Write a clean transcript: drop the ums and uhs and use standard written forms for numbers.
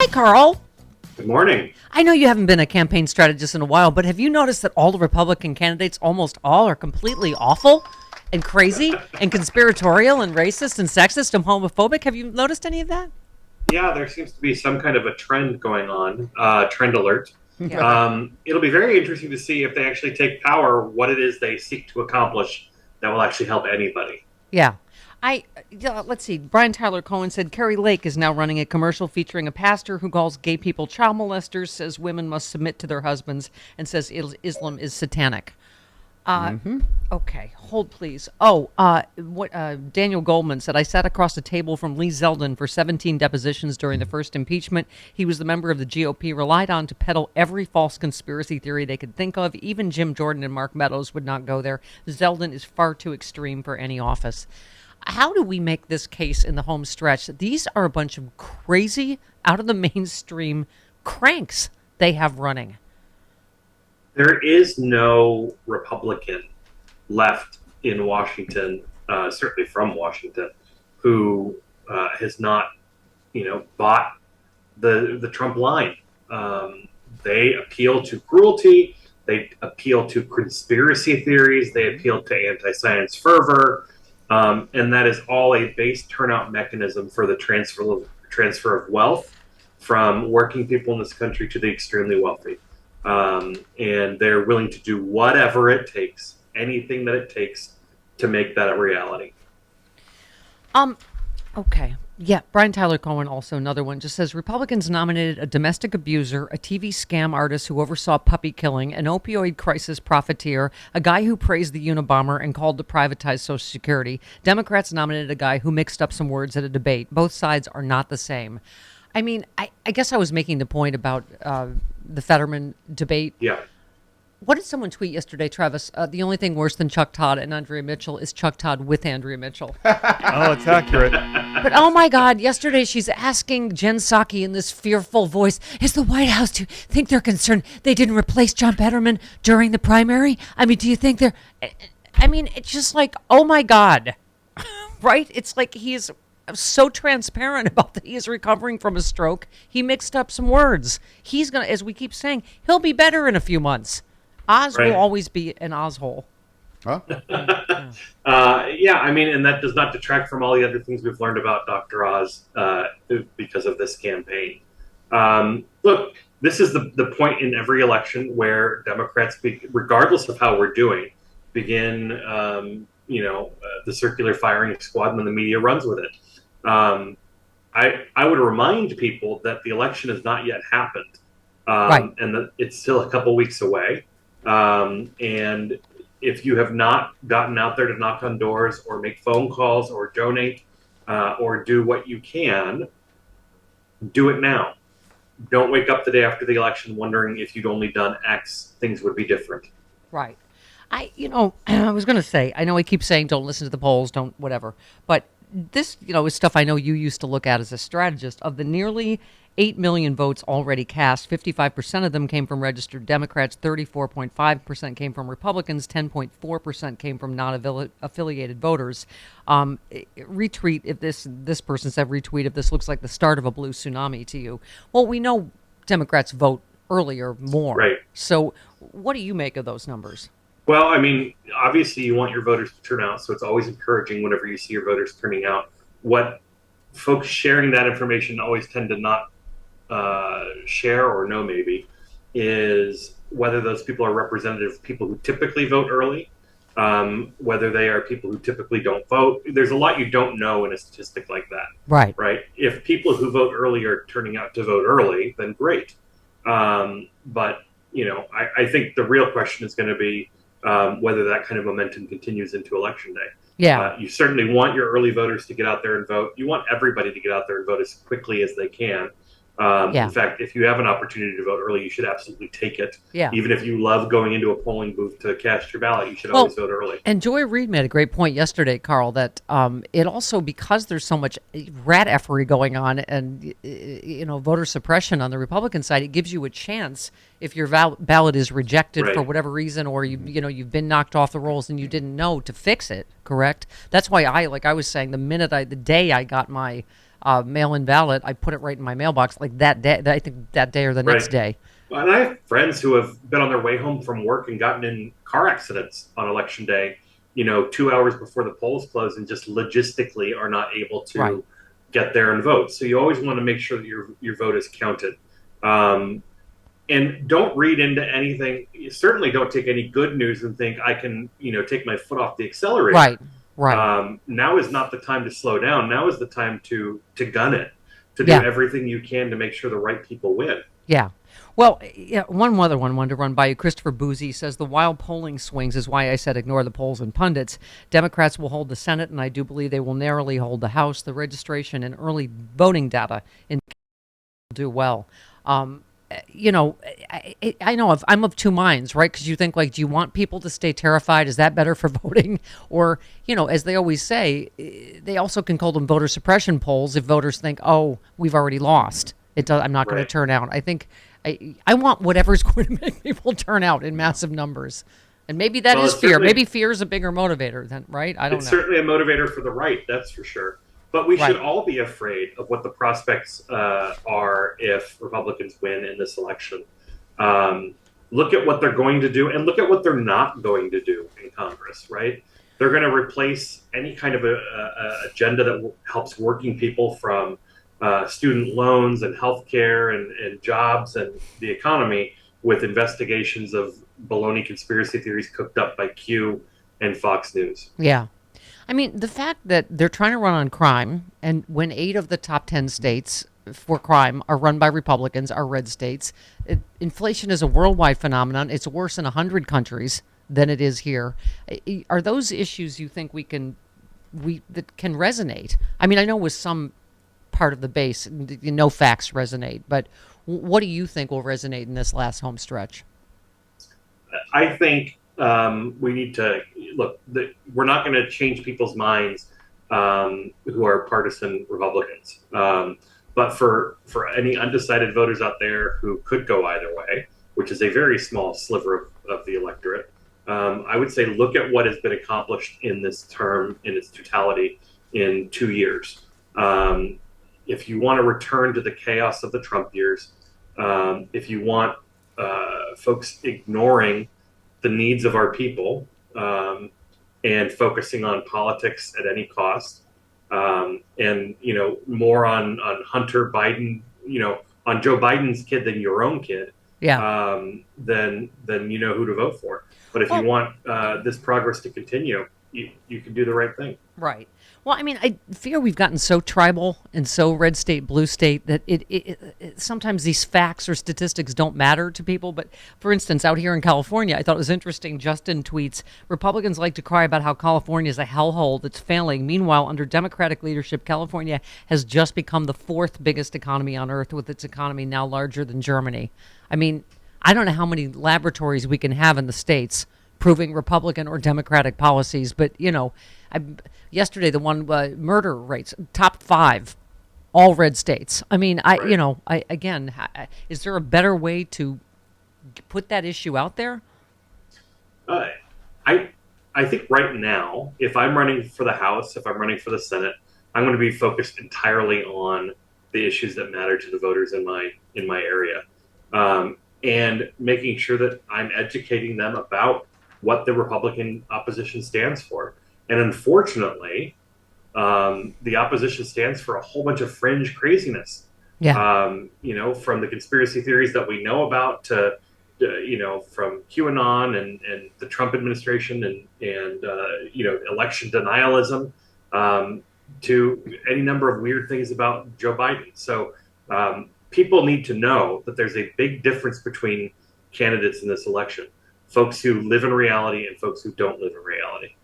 Hi, Carl. Good morning. I know you haven't been a campaign strategist in a while, but have you noticed that all the Republican candidates, almost all, are completely awful and crazy and conspiratorial and racist and sexist and homophobic? Have you noticed any of that? Yeah, there seems to be some kind of a trend going on, trend alert. Yeah. It'll be very interesting to see if they actually take power, what it is they seek to accomplish that will actually help anybody. Yeah. Let's see. Brian Tyler Cohen said Kari Lake is now running a commercial featuring a pastor who calls gay people child molesters, says women must submit to their husbands, and says Islam is satanic. Okay, hold please. Daniel Goldman said, I sat across the table from Lee Zeldin for 17 depositions during the first impeachment. He was the member of the GOP relied on to peddle every false conspiracy theory they could think of. Even Jim Jordan and Mark Meadows would not go there. Zeldin is far too extreme for any office. How do we make this case in the home stretch? These are a bunch of crazy, out of the mainstream cranks they have running. There is no Republican left in Washington, certainly from Washington, who has not, bought the Trump line. They appeal to cruelty. They appeal to conspiracy theories. They appeal to anti-science fervor. And that is all a base turnout mechanism for the transfer of wealth from working people in this country to the extremely wealthy. And they're willing to do whatever it takes, anything that it takes to make that a reality. Okay. Yeah, Brian Tyler Cohen, also another one, just says Republicans nominated a domestic abuser, a TV scam artist who oversaw puppy killing, an opioid crisis profiteer, a guy who praised the Unabomber and called to privatize Social Security. Democrats nominated a guy who mixed up some words at a debate. Both sides are not the same. I mean, I guess I was making the point about the Fetterman debate. Yeah. What did someone tweet yesterday, Travis? The only thing worse than Chuck Todd and Andrea Mitchell is Chuck Todd with Andrea Mitchell. Oh, it's accurate. But oh my God, yesterday she's asking Jen Psaki in this fearful voice, is the White House, do you think they're concerned they didn't replace John Fetterman during the primary? I mean, do you think they're... I mean, it's just like, oh my God, right? It's like he is so transparent about that he is recovering from a stroke. He mixed up some words. He's going to, as we keep saying, he'll be better in a few months. Oz will always be an Ozhole. Huh? Yeah, I mean, and that does not detract from all the other things we've learned about Dr. Oz because of this campaign. Look, this is the point in every election where Democrats, regardless of how we're doing, begin, the circular firing squad, and then the media runs with it. I would remind people that the election has not yet happened, and that it's still a couple weeks away. And if you have not gotten out there to knock on doors or make phone calls or donate or do what you can, do it now. Don't wake up the day after the election wondering if you'd only done X, things would be different. Right. I was going to say, I know I keep saying don't listen to the polls, don't whatever, but this, is stuff I know you used to look at as a strategist. Of the nearly 8 million votes already cast, 55% of them came from registered Democrats, 34.5% came from Republicans, 10.4% came from non-affiliated voters. Retweet if this person said retweet if this looks like the start of a blue tsunami to you. Well, we know Democrats vote earlier more. Right. So what do you make of those numbers? Well, I mean, obviously you want your voters to turn out, so it's always encouraging whenever you see your voters turning out. What folks sharing that information always tend to not share or know maybe is whether those people are representative of people who typically vote early, whether they are people who typically don't vote. There's a lot you don't know in a statistic like that. Right. If people who vote early are turning out to vote early, then great. But, I think the real question is going to be whether that kind of momentum continues into Election Day. Yeah. You certainly want your early voters to get out there and vote. You want everybody to get out there and vote as quickly as they can. In fact, if you have an opportunity to vote early, you should absolutely take it. Yeah. Even if you love going into a polling booth to cast your ballot, you should always vote early. And Joy Reid made a great point yesterday, Carl, that it also, because there's so much rat effery going on and, voter suppression on the Republican side, it gives you a chance if your ballot is rejected for whatever reason, or you've been knocked off the rolls and you didn't know to fix it. Correct. That's why I was saying, the day I got my mail-in ballot, I put it right in my mailbox like that day. I think that day or the next Right. day. And I have friends who have been on their way home from work and gotten in car accidents on election day, 2 hours before the polls close, and just logistically are not able Right. to get there and vote. So you always want to make sure that your vote is counted. Um, and don't read into anything. You certainly don't take any good news and think I can, take my foot off the accelerator. Right. Right. Now is not the time to slow down. Now is the time to gun it, to do Yeah. everything you can to make sure the right people win. Yeah. Well, yeah, one other one wanted to run by you. Christopher Boozy says the wild polling swings is why I said ignore the polls and pundits. Democrats will hold the Senate, and I do believe they will narrowly hold the House. The registration and early voting data in will do well. I know I'm of two minds, right? Because you think, like, do you want people to stay terrified? Is that better for voting? Or, as they always say, they also can call them voter suppression polls if voters think, oh, we've already lost. I'm not going to Right. turn out. I think I want whatever's going to make people turn out in massive numbers. And maybe that Well, is it's fear. certainly- Maybe fear is a bigger motivator than, right? I don't It's know. certainly a motivator for the right, that's for sure. But we should Right. all be afraid of what the prospects are if Republicans win in this election. Look at what they're going to do, and look at what they're not going to do in Congress. Right? They're going to replace any kind of a agenda that helps working people, from student loans and healthcare and jobs and the economy, with investigations of baloney conspiracy theories cooked up by Q and Fox News. Yeah. I mean, the fact that they're trying to run on crime, and when 8 of the top 10 states for crime are run by Republicans, are red states, inflation is a worldwide phenomenon. It's worse in 100 countries than it is here. Are those issues you think that can resonate? I mean, I know with some part of the base, no facts resonate, but what do you think will resonate in this last home stretch? I think we need to look. We're not going to change people's minds who are partisan Republicans. But for any undecided voters out there who could go either way, which is a very small sliver of the electorate, I would say look at what has been accomplished in this term in its totality in 2 years. If you want to return to the chaos of the Trump years, if you want folks ignoring the needs of our people, and focusing on politics at any cost, and more on Hunter Biden, on Joe Biden's kid than your own kid, Yeah. then you know who to vote for. But if you Well, want this progress to continue, you can do the right thing. right. Well, I mean, I fear we've gotten so tribal and so red state, blue state that it sometimes these facts or statistics don't matter to people. But for instance, out here in California, I thought it was interesting. Justin tweets, Republicans like to cry about how California is a hellhole that's failing. Meanwhile, under Democratic leadership, California has just become the 4th biggest economy on earth, with its economy now larger than Germany. I mean, I don't know how many laboratories we can have in the States proving Republican or Democratic policies, but yesterday the one murder rates top 5, all red states. I mean, is there a better way to put that issue out there? Uh, I think right now, if I'm running for the House, if I'm running for the Senate, I'm going to be focused entirely on the issues that matter to the voters in my area, and making sure that I'm educating them about what the Republican opposition stands for. And unfortunately, the opposition stands for a whole bunch of fringe craziness. Yeah. From the conspiracy theories that we know about to, from QAnon and the Trump administration and election denialism, to any number of weird things about Joe Biden. So people need to know that there's a big difference between candidates in this election. Folks who live in reality and folks who don't live in reality.